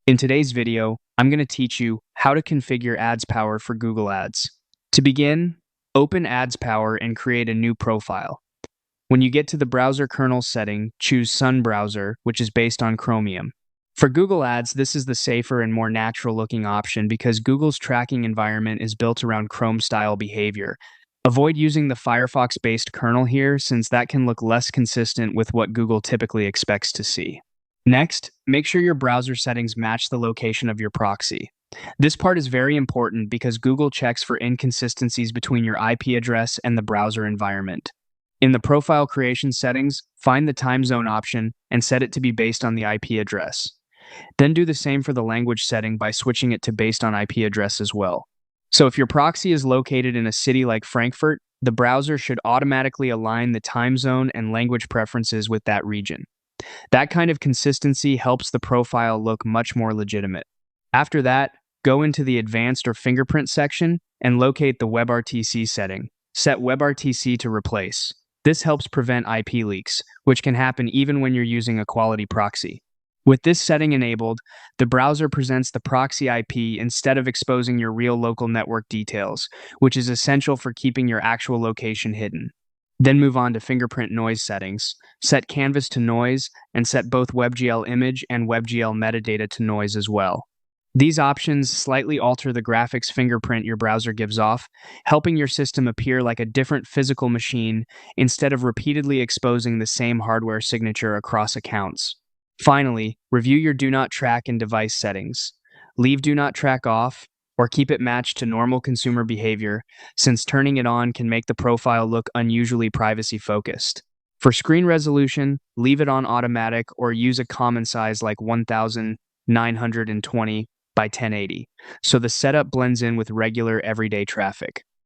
In today's video, I'm going to teach you how to configure AdsPower for Google Ads. To begin, open AdsPower and create a new profile. When you get to the browser kernel setting, choose Sun Browser, which is based on Chromium. For Google Ads, this is the safer and more natural-looking option because Google's tracking environment is built around Chrome-style behavior. Avoid using the Firefox-based kernel here, since that can look less consistent with what Google typically expects to see. Next, make sure your browser settings match the location of your proxy. This part is very important because Google checks for inconsistencies between your IP address and the browser environment. In the profile creation settings, find the time zone option and set it to be based on the IP address. Then do the same for the language setting by switching it to based on IP address as well. So if your proxy is located in a city like Frankfurt, the browser should automatically align the time zone and language preferences with that region. That kind of consistency helps the profile look much more legitimate. After that, go into the Advanced or Fingerprint section and locate the WebRTC setting. Set WebRTC to replace. This helps prevent IP leaks, which can happen even when you're using a quality proxy. With this setting enabled, the browser presents the proxy IP instead of exposing your real local network details, which is essential for keeping your actual location hidden. Then move on to fingerprint noise settings. Set canvas to noise and set both WebGL image and WebGL metadata to noise as well. These options slightly alter the graphics fingerprint your browser gives off, helping your system appear like a different physical machine instead of repeatedly exposing the same hardware signature across accounts. Finally, review your Do Not Track and device settings. Leave Do Not Track off, or keep it matched to normal consumer behavior, since turning it on can make the profile look unusually privacy-focused. For screen resolution, leave it on automatic or use a common size like 1920 by 1080, so the setup blends in with regular everyday traffic.